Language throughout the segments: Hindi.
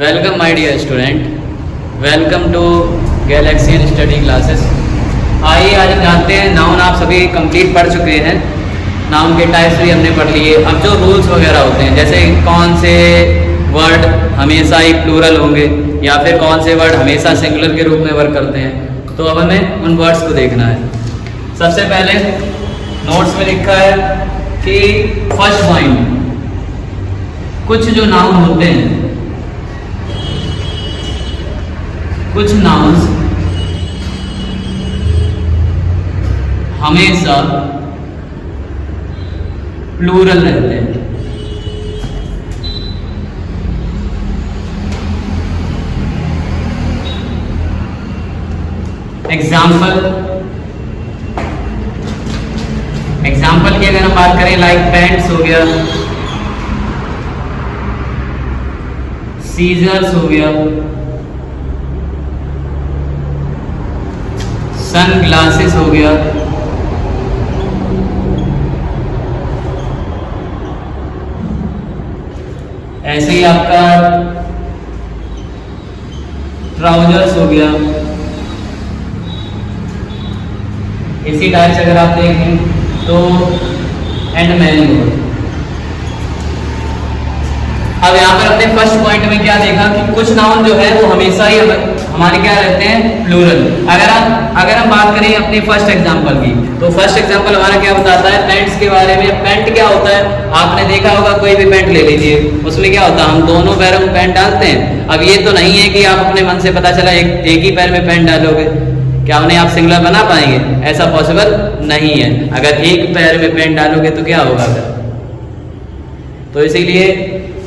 Welcome my dear student, welcome to Galaxian study classes. आइए आज हम जानते हैं नाउन। आप सभी कंप्लीट पढ़ चुके हैं, नाउन के टाइप्स भी हमने पढ़ लिए। अब जो रूल्स वगैरह होते हैं, जैसे कौन से वर्ड हमेशा ही प्लूरल होंगे या फिर कौन से वर्ड हमेशा सिंगुलर के रूप में वर्क करते हैं, तो अब हमें उन वर्ड्स को देखना है। सबसे पहले नोट्स में लिखा है कि फर्स्ट पॉइंट, कुछ जो नाउन होते हैं, कुछ नाउन्स हमेशा प्लूरल रहते हैं। एग्जाम्पल की अगर हम बात करें, लाइक पेंट्स हो गया, सीजर्स हो गया, सन ग्लासेस हो गया, ऐसे ही आपका ट्राउजर्स हो गया। इसी टाइप से अगर आप देखें तो एंड मैन। अब यहाँ पर अपने फर्स्ट पॉइंट में क्या देखा कि कुछ नाउन जो है वो हमेशा ही हमारे क्या रहते हैं, प्लूरल। अगर हम बात करें अपने फर्स्ट एग्जांपल की, तो फर्स्ट एग्जांपल हमारा क्या बताता है, पेंट्स के बारे में। पेंट क्या होता है, आपने देखा होगा, कोई भी पेंट ले लीजिए, उसमें क्या होता है, हम दोनों पैरों में पेंट डालते हैं। अब ये तो नहीं है कि आप अपने मन से पता चला एक ही पैर में पेंट डालोगे, क्या उन्हें आप सिंगुलर बना पाएंगे? ऐसा पॉसिबल नहीं है। अगर एक पैर में पेंट डालोगे तो क्या होगा फिर? तो इसीलिए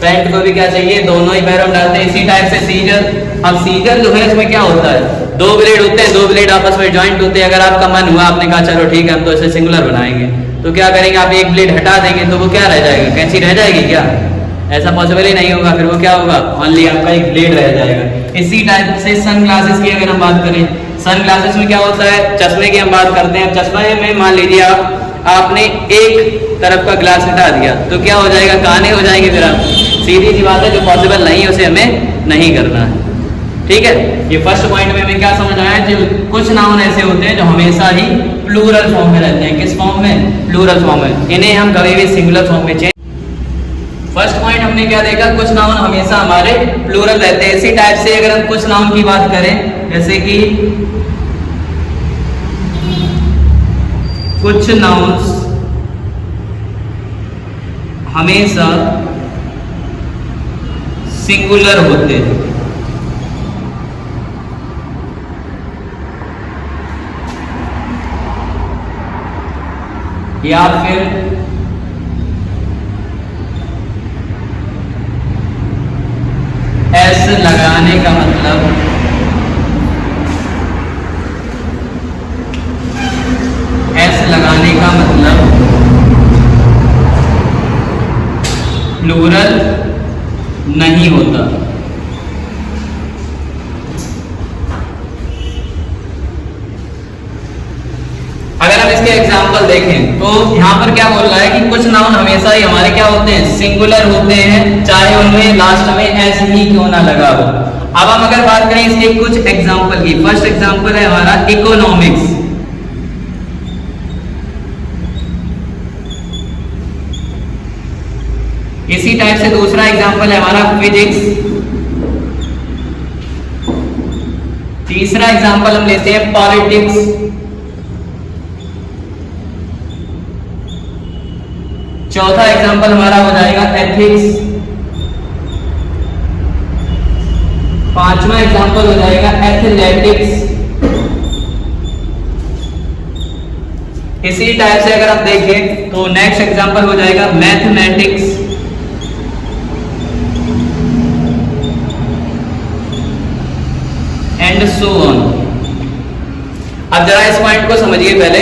पेंट को भी क्या चाहिए, दोनों ही पैरों में डालते हैं। इसी टाइप से सीजर। अब सीजर जो है इसमें क्या होता है, दो ब्लेड होते हैं, दो ब्लेड आपस में ज्वाइंट होते हैं। अगर आपका मन हुआ, आपने कहा चलो ठीक है हम तो इसे सिंगुलर बनाएंगे, तो क्या करेंगे, आप एक ब्लेड हटा देंगे तो वो क्या रह जाएगा, कैंची रह जाएगी क्या? ऐसा पॉसिबल ही नहीं होगा। फिर वो क्या होगा, ओनली आपका एक ब्लेड रह जाएगा। इसी टाइप से सन ग्लासेस की अगर हम बात करें, सन ग्लासेस में क्या होता है, चश्मे की हम बात करते हैं। चश्मे में मान लीजिए आपने एक तरफ का ग्लास हटा दिया तो क्या हो जाएगा, काने हो जाएंगे फिर आप। सीधी सी बात है, जो पॉसिबल नहीं है उसे हमें नहीं करना है। ठीक है, ये फर्स्ट पॉइंट में हमें क्या समझ आया, जो कुछ नाउन ऐसे होते हैं जो हमेशा ही प्लूरल फॉर्म में रहते हैं। किस फॉर्म में? प्लूरल फॉर्म में। इन्हें हम कभी भी सिंगुलर फॉर्म में चेंज। फर्स्ट पॉइंट हमने क्या देखा, कुछ नाउन हमेशा हमारे प्लूरल रहते हैं। इसी टाइप से अगर हम कुछ नाउन की बात करें, जैसे कि कुछ नाउन्स हमेशा सिंगुलर होते हैं। या फिर एस लगाने का मतलब प्लूरल नहीं होता। अगर हम इसके एग्जाम्पल देखें तो यहाँ पर क्या बोल रहा है कि कुछ नाउन हमेशा ही हमारे क्या होते हैं, सिंगुलर होते हैं, चाहे उनमें लास्ट में एस ही क्यों ना लगा हो। अब हम अगर बात करें इसके कुछ एग्जाम्पल की, फर्स्ट एग्जाम्पल है हमारा इकोनॉमिक्स। इसी टाइप से दूसरा एग्जाम्पल है हमारा फिजिक्स। तीसरा एग्जाम्पल हम लेते हैं पॉलिटिक्स। चौथा एग्जाम्पल हमारा हो जाएगा एथिक्स। पांचवा एग्जाम्पल हो जाएगा एथलेटिक्स। इसी टाइप से अगर आप देखें तो नेक्स्ट एग्जाम्पल हो जाएगा मैथमेटिक्स। And so on. अब जरा इस पॉइंट को समझिए पहले।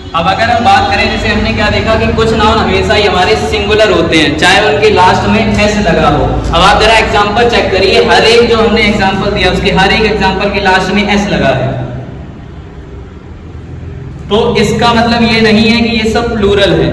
अब अगर हम बात करें, जैसे हमने क्या देखा कि कुछ नाउन हमेशा ही हमारे सिंगुलर होते हैं, चाहे उनके लास्ट में एस लगा हो। अब आप जरा एग्जांपल चेक करिए, हर एक जो हमने एग्जांपल दिया उसके हर एक एग्जांपल के लास्ट में एस लगा है, तो इसका मतलब ये नहीं है कि ये सब प्लूरल है।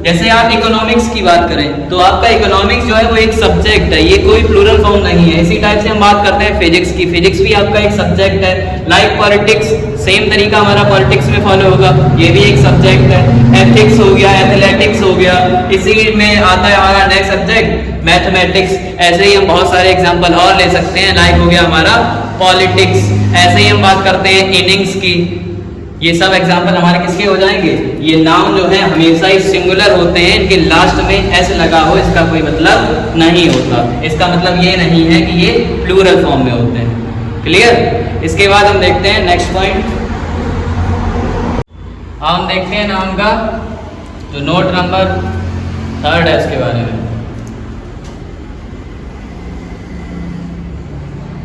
जैसे आप इकोनॉमिक्स की बात करें तो आपका इकोनॉमिक्स जो है वो एक सब्जेक्ट है, ये कोई प्लूरल फॉर्म नहीं है। इसी टाइप से हम बात करते हैं फिजिक्स की, फिजिक्स भी आपका एक सब्जेक्ट है। लाइक पॉलिटिक्स, सेम तरीका हमारा पॉलिटिक्स में फॉलो होगा, ये भी एक सब्जेक्ट है। एथिक्स हो गया, एथलेटिक्स हो गया, इसी में आता है हमारा नेक्स्ट सब्जेक्ट मैथमेटिक्स। ऐसे ही हम बहुत सारे एग्जाम्पल और ले सकते हैं, लाइक हो गया हमारा पॉलिटिक्स। ऐसे ही हम बात करते हैं इनिंग्स की। ये सब एग्जाम्पल हमारे किसके हो जाएंगे? ये नाउन जो है हमेशा ही सिंगुलर होते हैं, इनके लास्ट में एस लगा हो इसका कोई मतलब नहीं होता। इसका मतलब ये नहीं है कि ये प्लूरल फॉर्म में होते हैं। क्लियर? इसके बाद हम देखते हैं नेक्स्ट पॉइंट। हम देखते हैं नाउन का जो नोट नंबर 3 है इसके बारे में।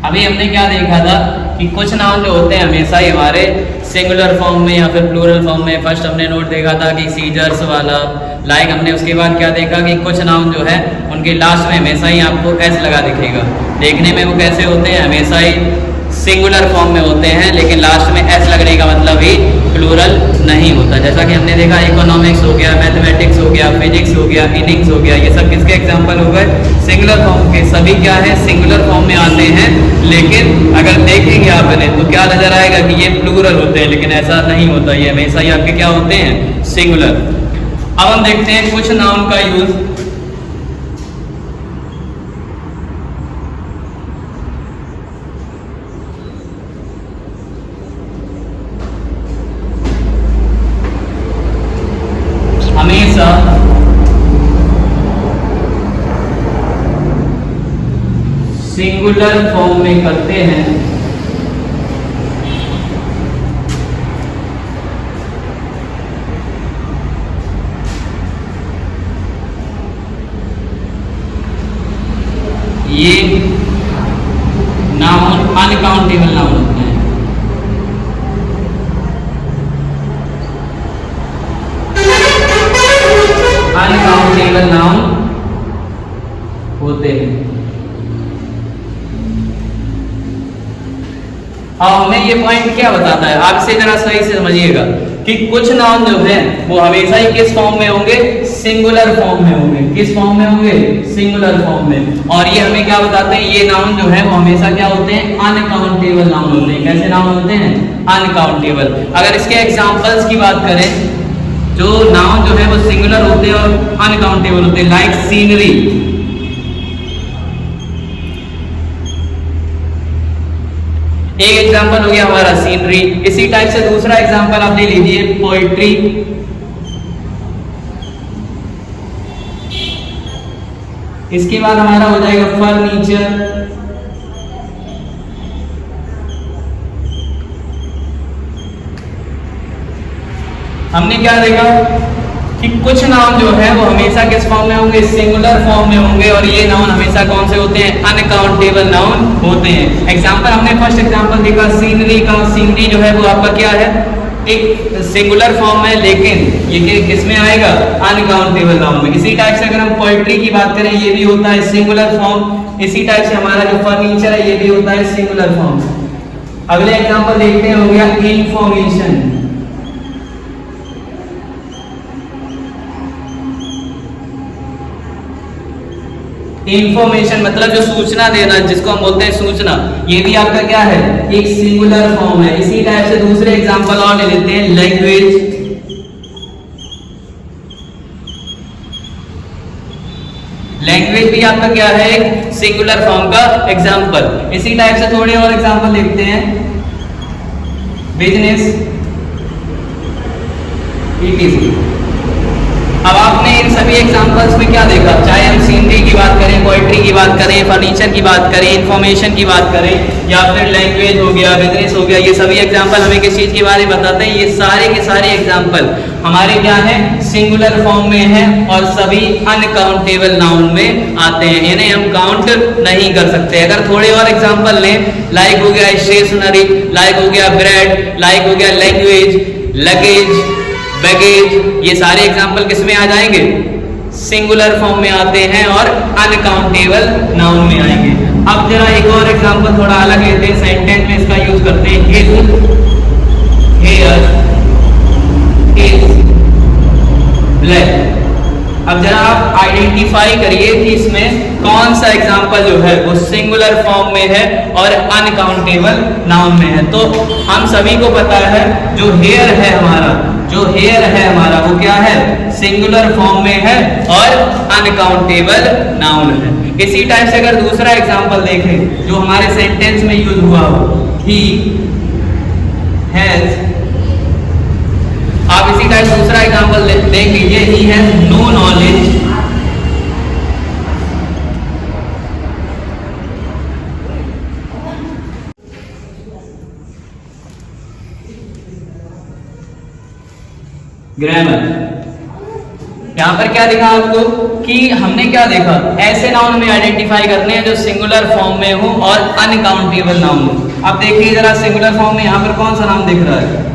अभी हमने क्या देखा था कि कुछ नाउन जो होते हैं हमेशा ही हमारे सिंगुलर फॉर्म में या फिर प्लूरल फॉर्म में। फर्स्ट हमने नोट देखा था कि सीजर्स वाला, लाइक हमने उसके बाद क्या देखा कि कुछ नाउन जो है उनके लास्ट में हमेशा ही आपको एस लगा दिखेगा। देखने में वो कैसे होते हैं? हमेशा ही सिंगुलर फॉर्म में होते हैं, लेकिन लास्ट में एस लगने का मतलब ही प्लूरल नहीं होता। जैसा कि हमने देखा इकोनॉमिक्स हो गया, मैथमेटिक्स हो गया, फिजिक्स हो गया, इनिंग्स हो गया, ये सब किसके एग्जाम्पल हो गए? सिंगुलर फॉर्म के। सभी क्या है? सिंगुलर फॉर्म में आते हैं, लेकिन अगर देखेंगे आपने तो क्या नजर आएगा कि ये प्लूरल होते हैं, लेकिन ऐसा नहीं होता, ये हमेशा ही आपके क्या होते हैं? सिंगुलर। अब हम देखते हैं कुछ नाउन का यूज। हमेशा सिंगुलर फॉर्म में करते हैं, ये नाउन अनकाउंटेबल नाउन होते हैं। अनकाउंटेबल नाउन होते हैं। अब हमें ये पॉइंट क्या बताता है? आप इसे जरा सही से समझिएगा कि कुछ नाउन जो है वो हमेशा ही किस फॉर्म में होंगे? सिंगुलर फॉर्म में होंगे। किस फॉर्म में होंगे? सिंगुलर फॉर्म में। और ये हमें क्या बताते हैं? ये नाउन जो है वो हमेशा क्या होते हैं? अनकाउंटेबल नाउन होते हैं। कैसे नाउन होते हैं? अनकाउंटेबल। अगर इसके एग्जांपल्स की बात करें, जो नाउन जो है वो सिंगुलर होते हैं और अनकाउंटेबल होते हैं, लाइक सीनरी। एक एग्जांपल हो गया हमारा सीनरी। इसी टाइप से दूसरा एग्जांपल आप ले लीजिए पोएट्री। इसके बाद हमारा हो जाएगा फर्नीचर। हमने क्या देखा कि कुछ नाउन जो है वो हमेशा किस फॉर्म में होंगे? सिंगुलर फॉर्म में होंगे, और ये नाउन हमेशा कौन से होते हैं? अनकाउंटेबल नाउन होते हैं। एग्जांपल हमने फर्स्ट एग्जांपल देखा सीनरी का। सीनरी जो है वो आपका क्या है? एक सिंगुलर फॉर्म में, लेकिन ये किस में आएगा? अनकाउंटेबल नाउन में। इसी टाइप से अगर हम पोएट्री की बात करें, ये भी होता है सिंगुलर फॉर्म। इसी टाइप से हमारा जो फर्नीचर है ये भी होता है सिंगुलर फॉर्म। अगले एग्जाम्पल देखते हैं, हो गया इंफॉर्मेशन। इंफॉर्मेशन मतलब जो सूचना देना, जिसको हम बोलते हैं सूचना, ये भी आपका क्या है? एक सिंगुलर फॉर्म है। इसी टाइप से दूसरे एग्जांपल और ले लेते हैं, लैंग्वेज। लैंग्वेज भी आपका क्या है? एक सिंगुलर फॉर्म का एग्जांपल। इसी टाइप से थोड़े और एग्जांपल देखते हैं, बिजनेस, ईटीसी। अब आपने इन सभी एग्जांपल्स में क्या देखा? चाहे हम सीनरी की बात करें, पोएट्री की बात करें, फर्नीचर की बात करें, इंफॉर्मेशन की बात करें, या फिर लैंग्वेज हो गया, बिजनेस हो गया, ये सभी एग्जांपल हमें किस चीज के बारे में बताते हैं? ये सारे के सारे एग्जांपल हमारे क्या है? सिंगुलर फॉर्म में है, और सभी अनकाउंटेबल नाउन में आते हैं। इन्हें हम काउंट नहीं कर सकते। अगर थोड़े और एग्जाम्पल लें, लाइक हो गया स्टेशनरी, लाइक हो गया ब्रेड, लाइक हो गया लैंग्वेज, लगेज, बैगेज, ये सारे एग्जाम्पल किस में आ जाएंगे? सिंगुलर फॉर्म में आते हैं और अनकाउंटेबल नाउन में आएंगे। अब जरा एक और एग्जाम्पल थोड़ा अलग लेते हैं, सेंटेंस में इसका यूज करते हैं। His here is black. अब जरा आप आइडेंटिफाई करिए कि इसमें कौन सा एग्जाम्पल जो है वो सिंगुलर फॉर्म में है और अनकाउंटेबल नाउन में है। तो हम सभी को पता है जो हेयर है हमारा वो क्या है, सिंगुलर फॉर्म में है और अनकाउंटेबल नाउन है। इसी टाइप से अगर दूसरा एग्जाम्पल देखें जो हमारे सेंटेंस में यूज हुआ हो, ही हैज, आप इसी टाइप दूसरा एग्जांपल देख लीजिए, he has no knowledge grammar. यहां पर क्या दिखा आपको कि हमने क्या देखा, ऐसे नाउन में आइडेंटिफाई करने हैं जो सिंगुलर फॉर्म में हो और अनकाउंटेबल नाउन हो। अब देखिए जरा सिंगुलर फॉर्म में यहां पर कौन सा नाउन दिख रहा है,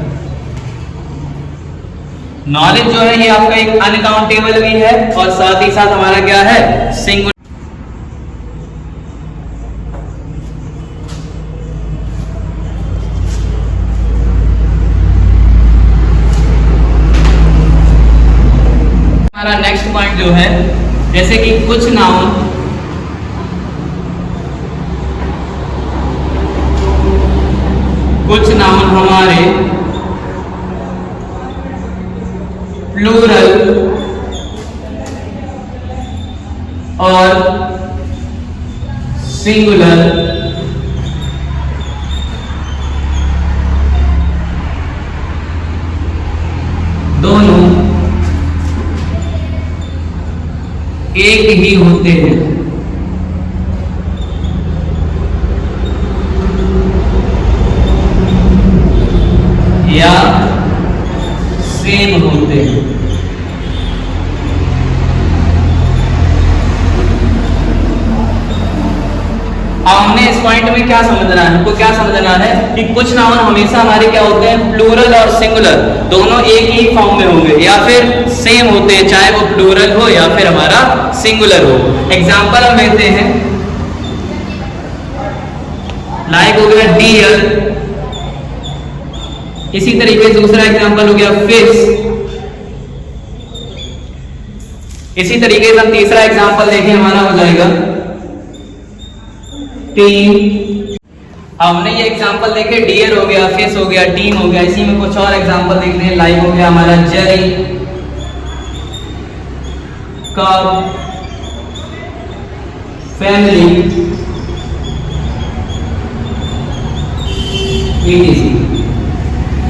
नॉलेज जो है ये आपका एक अनकाउंटेबल भी है और साथ ही साथ हमारा क्या है, सिंगुलर। हमारा नेक्स्ट पॉइंट जो है, जैसे कि कुछ नाउन हमारे प्लूरल और सिंगुलर दोनों एक ही होते हैं या सेम होते हैं। अब हमने इस पॉइंट में क्या समझना है, हमको क्या समझना है कि कुछ नाउन हमेशा हमारे क्या होते हैं, प्लूरल और सिंगुलर दोनों एक ही फॉर्म में होंगे या फिर सेम होते हैं, चाहे वो प्लूरल हो या फिर हमारा सिंगुलर हो। एग्जांपल हम लेते हैं, लाइक हो गया डियर, इसी तरीके से दूसरा एग्जांपल हो गया फिश, इसी तरीके से हम तीसरा एग्जांपल देखें हमारा हो जाएगा टीम। अब हमने ये एग्जांपल देखे, डियर हो गया, फिश हो गया, टीम हो गया, इसी में कुछ और एग्जांपल देखते हैं, लाइक हो गया हमारा जेरी, कप, फैमिली, etc।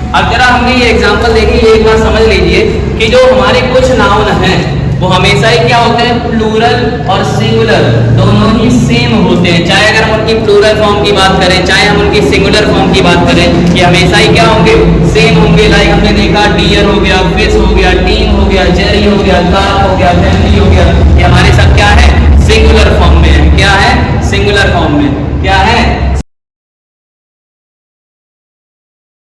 अब जरा हमने ये एग्जांपल देखी, एक बार समझ लीजिए कि जो हमारे कुछ नाउन हैं वो हमेशा ही क्या होते हैं, प्लूरल और सिंगुलर दोनों ही सेम होते हैं। चाहे अगर हम उनकी प्लूरल फॉर्म की बात करें, चाहे हम उनकी सिंगुलर फॉर्म की बात करें, ये हमेशा ही क्या होंगे, सेम होंगे। लाइक हमने देखा डियर हो गया, फिश हो गया, टीम हो गया, जेरी हो गया, कार हो गया, फैमिली हो गया, ये हमारे सब क्या है, सिंगुलर फॉर्म में